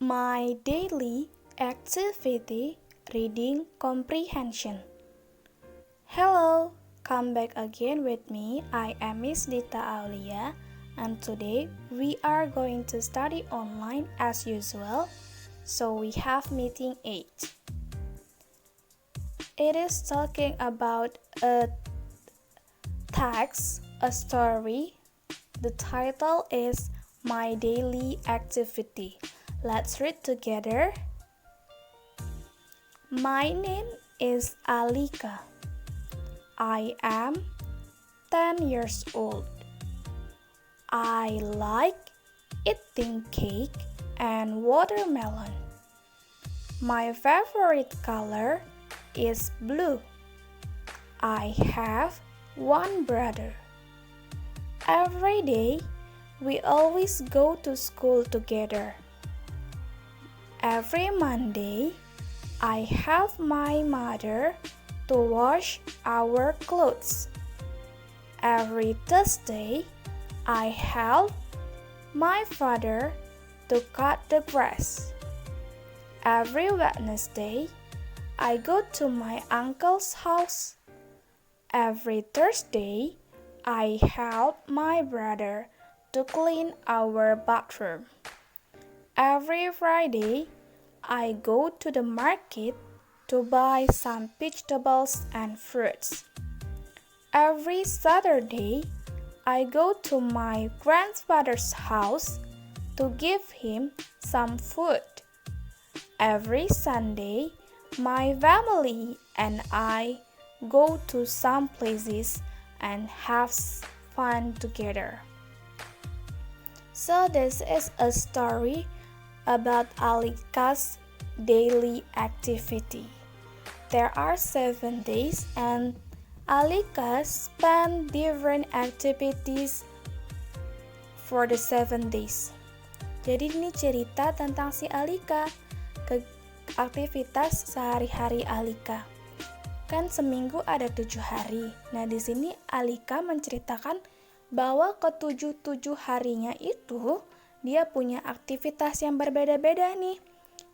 My daily activity reading comprehension. Hello, come back again with me. I am Miss Dita Aulia, and today we are going to study online as usual. So we have meeting 8. It is talking about a text, a story. The title is My Daily Activity. Let's read together. My name is Alika. I am 10 years old. I like eating cake and watermelon. My favorite color is blue. I have one brother. Every day, we always go to school together. Every Monday, I help my mother to wash our clothes. Every Thursday, I help my father to cut the grass. Every Wednesday, I go to my uncle's house. Every Thursday, I help my brother to clean our bathroom. Every Friday, I go to the market to buy some vegetables and fruits. Every Saturday, I go to my grandfather's house to give him some food. Every Sunday, my family and I go to some places and have fun together. So this is a story about Alika's daily activity. There are 7 days and Alika spent different activities for the 7 days. Jadi ini cerita tentang si Alika, aktivitas sehari-hari Alika. Kan seminggu ada 7 hari. Nah di sini Alika menceritakan bahwa ke-7 harinya itu dia punya aktivitas yang berbeda-beda nih.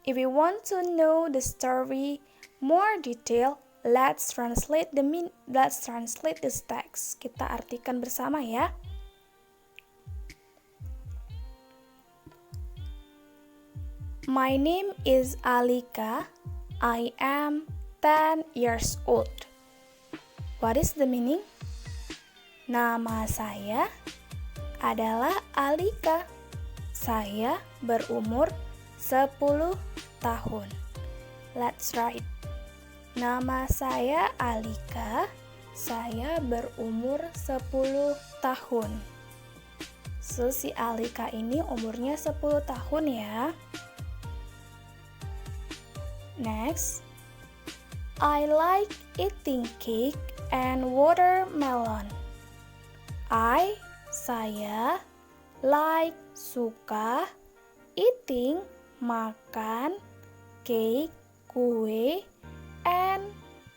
If you want to know the story more detail, let's translate this text. Kita artikan bersama ya. My name is Alika. I am 10 years old. What is the meaning? Nama saya adalah Alika. Saya berumur 10 tahun. Let's write. Nama saya Alika. Saya berumur 10 tahun. So, si Alika ini umurnya 10 tahun ya. Next. I like eating cake and watermelon. Saya like, suka, eating, makan, cake, kue, and,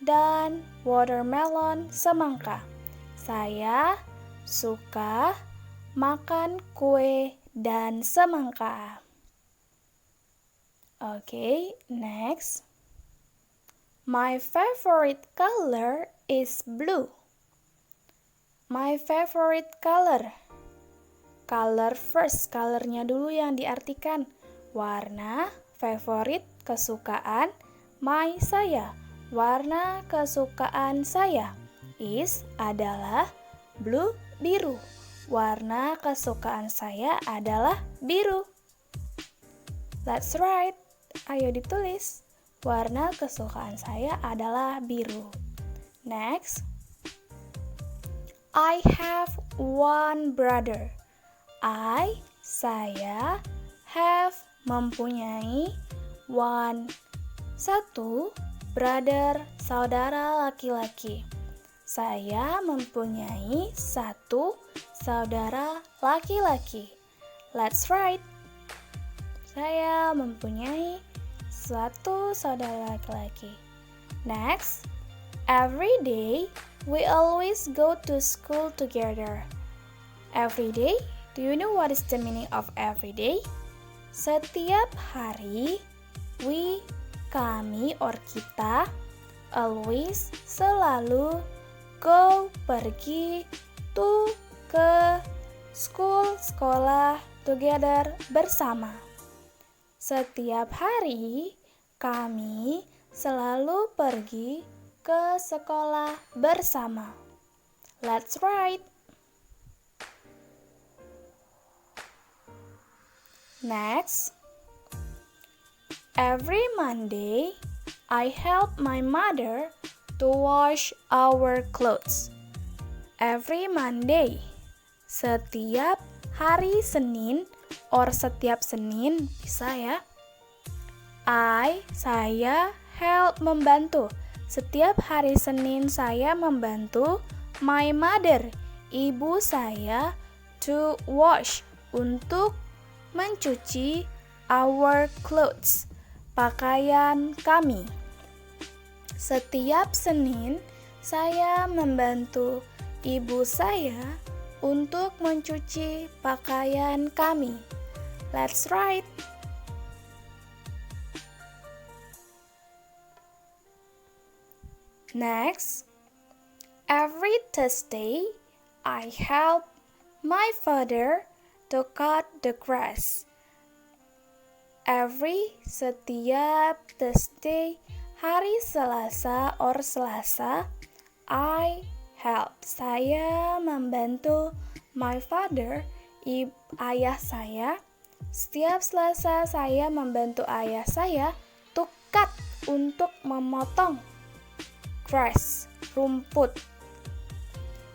dan, watermelon, semangka. Saya suka makan kue dan semangka. Okay, next. My favorite color is blue. My favorite color. Color first, colornya dulu yang diartikan. Warna, favorite, kesukaan, my, saya. Warna kesukaan saya is adalah blue, biru. Warna kesukaan saya adalah biru. Let's write. Ayo ditulis. Warna kesukaan saya adalah biru. Next. I have one brother. Saya, have, mempunyai, satu, brother, saudara laki-laki. Saya mempunyai 1 saudara laki-laki. Let's write. Saya mempunyai 1 saudara laki-laki. Next. Every day, we always go to school together. Every day. Do you know what is the meaning of every day? Setiap hari, we, kami or kita, always, selalu, go, pergi, to, ke, school, sekolah, together, bersama. Setiap hari, kami selalu pergi ke sekolah bersama. Let's write. Next, every Monday, I help my mother to wash our clothes. Every Monday, setiap hari Senin or setiap Senin bisa ya. Saya help membantu. Setiap hari Senin saya membantu my mother, ibu saya, to wash, untuk mencuci our clothes, pakaian kami. Setiap Senin saya membantu ibu saya untuk mencuci pakaian kami. Let's write. Next, every Thursday I help my father to cut the grass. Setiap Thursday, hari Selasa or Selasa, I help, saya membantu my father, ayah saya. Setiap Selasa saya membantu ayah saya to cut, untuk memotong grass, rumput.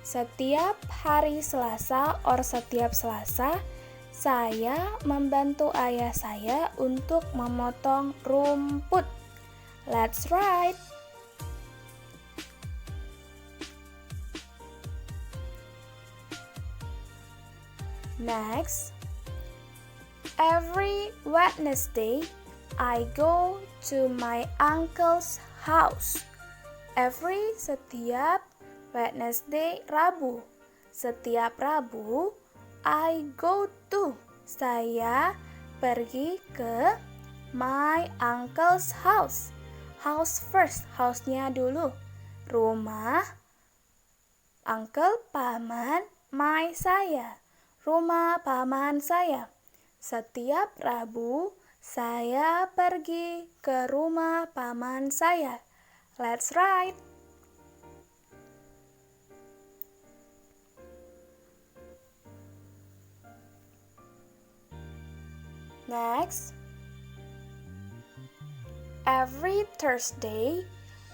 Setiap hari Selasa or setiap Selasa, saya membantu ayah saya untuk memotong rumput. Let's write. Next, every Wednesday, I go to my uncle's house. Setiap Wednesday, Rabu. Setiap Rabu, I go to, saya pergi ke my uncle's house. House first, house-nya dulu. Rumah, uncle, paman, my, saya. Rumah paman saya. Setiap Rabu, saya pergi ke rumah paman saya. Let's write. Next, every Thursday,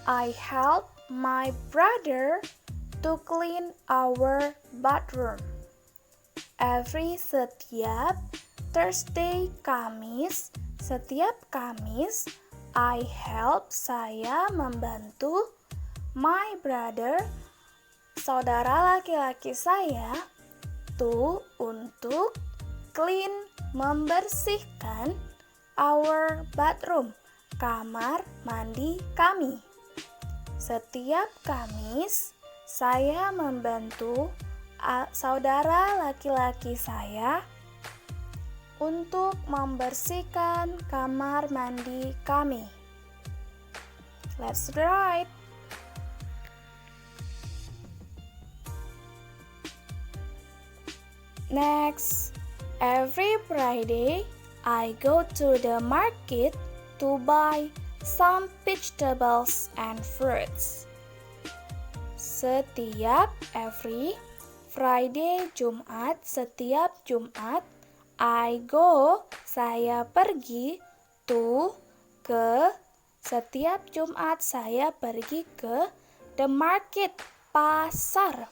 I help my brother to clean our bathroom. Setiap Thursday, Kamis, setiap Kamis, I help, saya membantu my brother, saudara laki-laki saya, to, untuk, clean, membersihkan our bathroom, kamar mandi kami. Setiap Kamis, saya membantu saudara laki-laki saya untuk membersihkan kamar mandi kami. Let's write. Next, every Friday, I go to the market to buy some vegetables and fruits. Setiap Friday, Jumat, setiap Jumat, I go, saya pergi, to, ke, setiap Jumat saya pergi ke the market, pasar.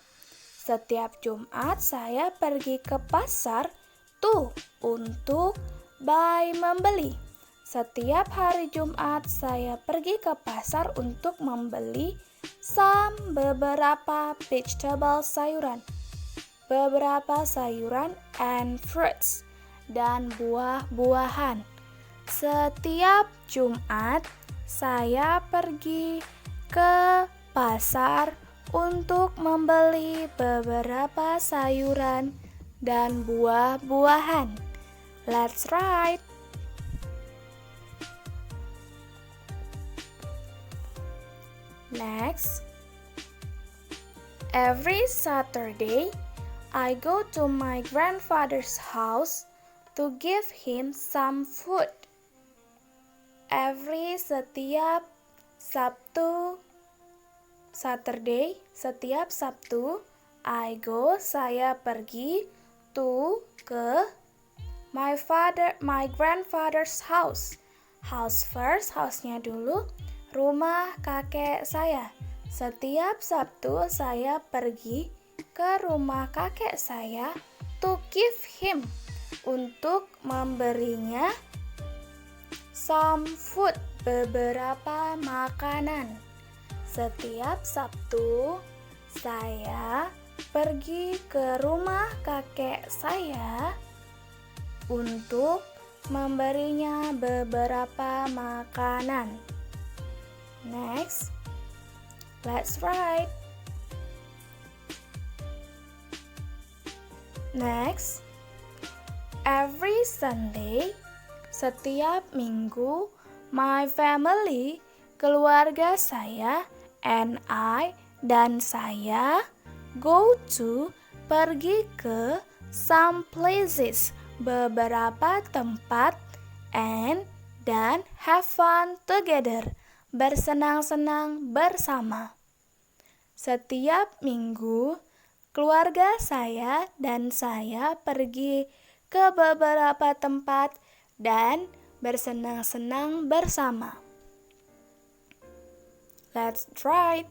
Setiap Jumat saya pergi ke pasar, to, untuk, buy, membeli. Setiap hari Jumat saya pergi ke pasar untuk membeli beberapa vegetable, sayuran. Beberapa sayuran and fruits, dan buah-buahan. Setiap Jumat saya pergi ke pasar untuk membeli beberapa sayuran dan buah-buahan. Let's write. Next, every Saturday, I go to my grandfather's house to give him some food. Setiap Sabtu, saya pergi ke my grandfather's house. House first, house-nya dulu, rumah kakek saya. Setiap Sabtu saya pergi ke rumah kakek saya to give him, untuk memberinya some food, beberapa makanan. Setiap Sabtu saya pergi ke rumah kakek saya untuk memberinya beberapa makanan. Next, let's write. Next, every Sunday, setiap minggu, my family, keluarga saya, and I, dan saya, go to, pergi ke, some places, beberapa tempat, and, dan, have fun together, bersenang-senang bersama. Setiap minggu, keluarga saya dan saya pergi ke beberapa tempat dan bersenang-senang bersama. Let's write.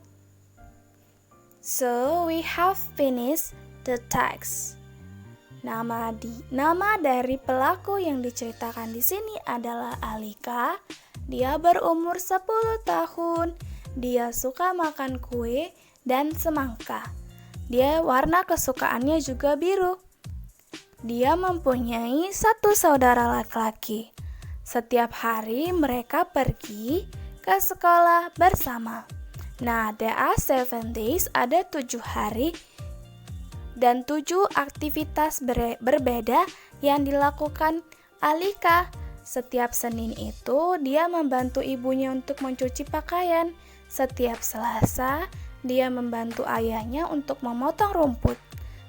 So we have finished the text. Nama dari pelaku yang diceritakan di sini adalah Alika. Dia berumur 10 tahun. Dia suka makan kue dan semangka. Warna kesukaannya juga biru. Dia mempunyai 1 saudara laki-laki. Setiap hari mereka pergi ke sekolah bersama. Nah, there are 7 days, ada 7 hari dan 7 aktivitas berbeda yang dilakukan Alika. Setiap Senin itu dia membantu ibunya untuk mencuci pakaian. Setiap Selasa dia membantu ayahnya untuk memotong rumput.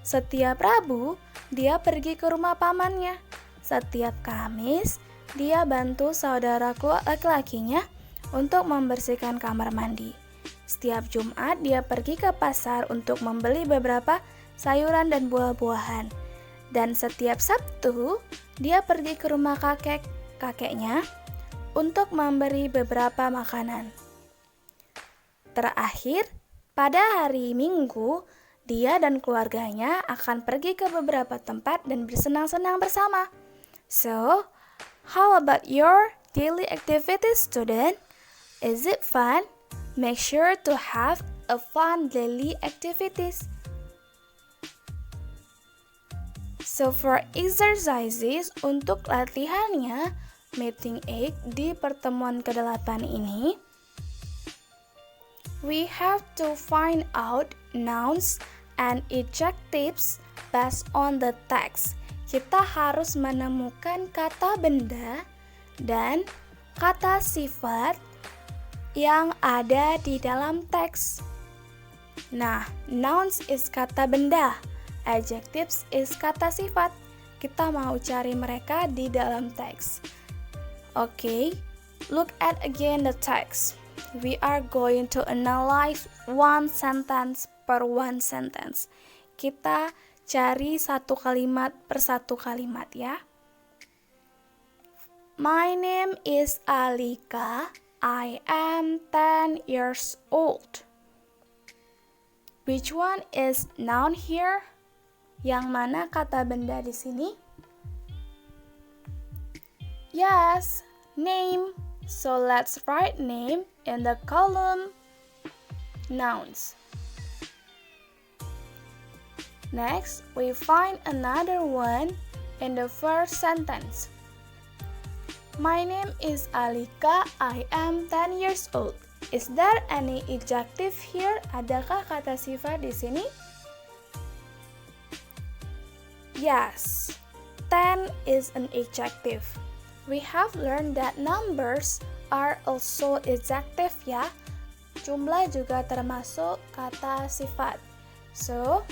Setiap Rabu dia pergi ke rumah pamannya. Setiap Kamis dia bantu saudara laki-lakinya untuk membersihkan kamar mandi. Setiap Jumat dia pergi ke pasar untuk membeli beberapa sayuran dan buah-buahan. Dan setiap Sabtu dia pergi ke rumah kakeknya untuk memberi beberapa makanan. Terakhir, pada hari Minggu, dia dan keluarganya akan pergi ke beberapa tempat dan bersenang-senang bersama. So, how about your daily activities, student? Is it fun? Make sure to have a fun daily activities. So for exercises, untuk latihannya, meeting 8 di pertemuan ke-8 ini, we have to find out nouns and adjectives based on the text. Kita harus menemukan kata benda dan kata sifat yang ada di dalam teks. Nah, nouns is kata benda, adjectives is kata sifat. Kita mau cari mereka di dalam teks. Okay, look at again the text. We are going to analyze one sentence per one sentence. Kita cari satu kalimat per satu kalimat ya. My name is Alika. I am 10 years old. Which one is noun here? Yang mana kata benda di sini? Yes, name. So let's write name in the column nouns. Next, we find another one in the first sentence. My name is Alika, I am 10 years old. Is there any adjective here? Adakah kata sifat di sini? Yes, 10 is an adjective. We have learned that numbers are also adjective ya. Jumlah juga termasuk kata sifat. So,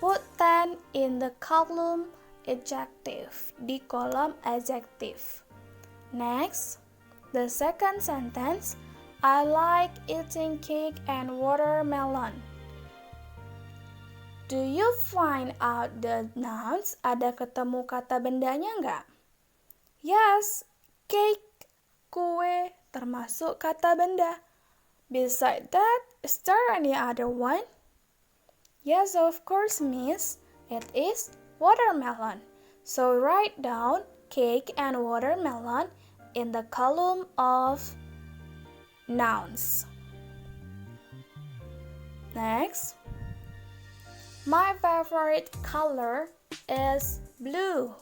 put 10 in the column adjective, di kolom adjective. Next, the second sentence, I like eating cake and watermelon. Do you find out the nouns? Ada ketemu kata bendanya nggak? Yes, cake, kue, termasuk kata benda. Beside that, is there any other one? Yes, of course, miss. It is watermelon. So write down cake and watermelon in the column of nouns. Next, my favorite color is blue.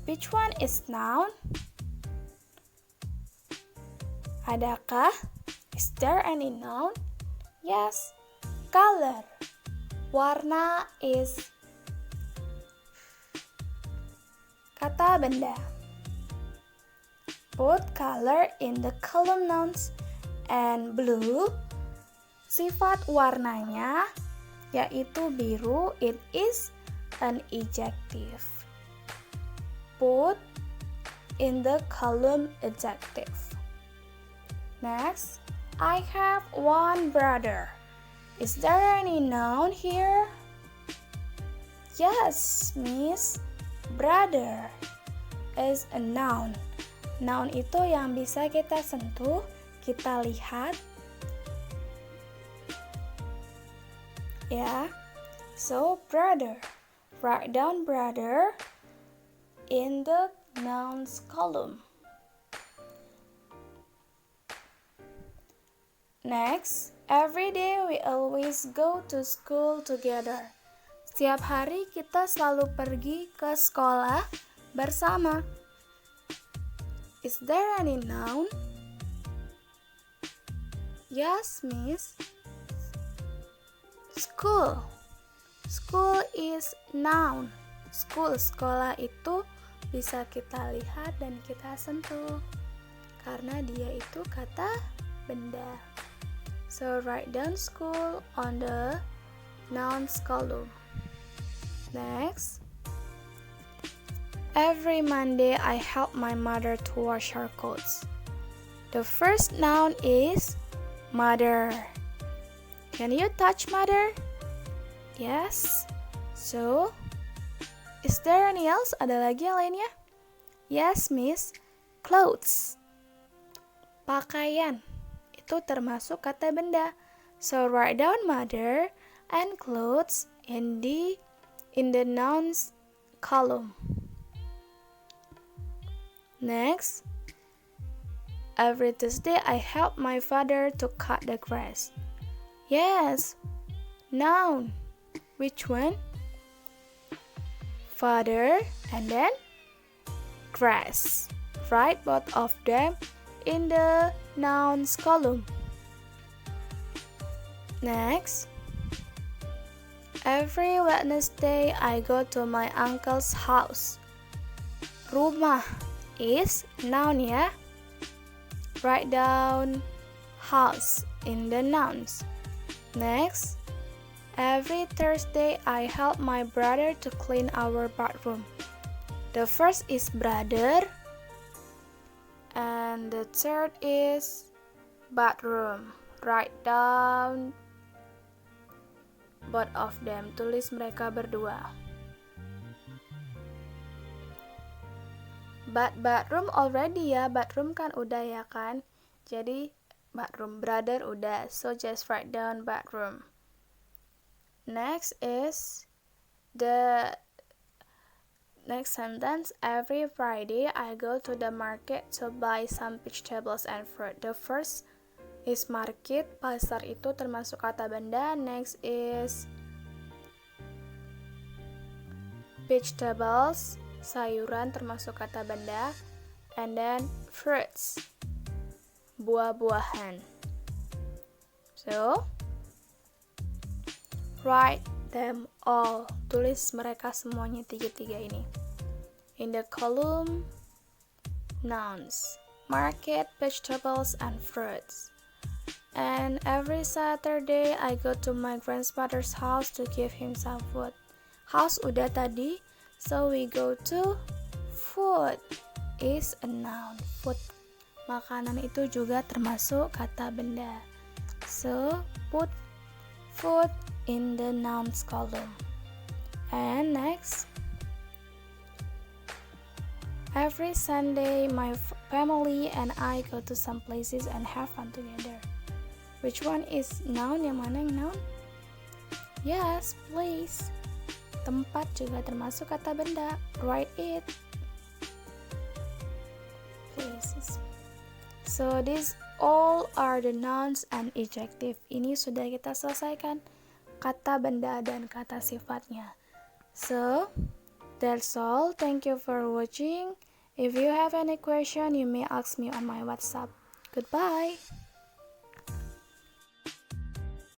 Which one is noun? Adakah? Is there any noun? Yes, color. Warna is kata benda. Put color in the column nouns and blue. Sifat warnanya yaitu biru. It is an adjective. Put in the column adjective. Next, I have one brother. Is there any noun here? Yes, miss. Brother is a noun. Noun itu yang bisa kita sentuh, kita lihat. Ya. So, brother. Write down brother in the nouns column. Next, every day we always go to school together. Setiap hari kita selalu pergi ke sekolah bersama. Is there any noun? Yes, miss. School. School is noun. School, sekolah itu bisa kita lihat dan kita sentuh. Karena dia itu kata benda. So write down school on the nouns column. Next, every Monday I help my mother to wash her clothes. The first noun is mother. Can you touch mother? Yes. So, is there any else? Ada lagi yang lainnya? Yes, miss. Clothes. Pakaian. Itu termasuk kata benda. So write down mother and clothes in the nouns column. Next, every Tuesday I help my father to cut the grass. Yes, noun. Which one? Father and then grass. Write both of them in the nouns column. Next, every Wednesday I go to my uncle's house. Rumah is noun ya. Write down house in the nouns. Next, every Thursday I help my brother to clean our bathroom. The first is brother. And the third is bathroom. Write down both of them. Tulis mereka berdua. Bathroom already ya. Bathroom kan udah ya kan. Jadi bathroom, brother udah. So just write down bathroom. Next is the next sentence. Every Friday I go to the market to buy some vegetables and fruit. The first is market. Pasar itu termasuk kata benda. Next is vegetables. Sayuran termasuk kata benda. And then fruits. Buah-buahan. So write them all. Tulis mereka semuanya tiga-tiga ini in the column nouns. Market, vegetables, and fruits. And every Saturday I go to my grandfather's house to give him some food. House udah tadi, so we go to food is a noun. Food, makanan itu juga termasuk kata benda. So put food in the nouns column. And next, every Sunday my family and I go to some places and have fun together. Which one is noun? Yang mana yang noun? Yes, place. Tempat juga termasuk kata benda. Write it. Places. So these all are the nouns and adjective. Ini sudah kita selesaikan kata benda dan kata sifatnya. So that's all. Thank you for watching. If you have any question, you may ask me on my WhatsApp. Goodbye.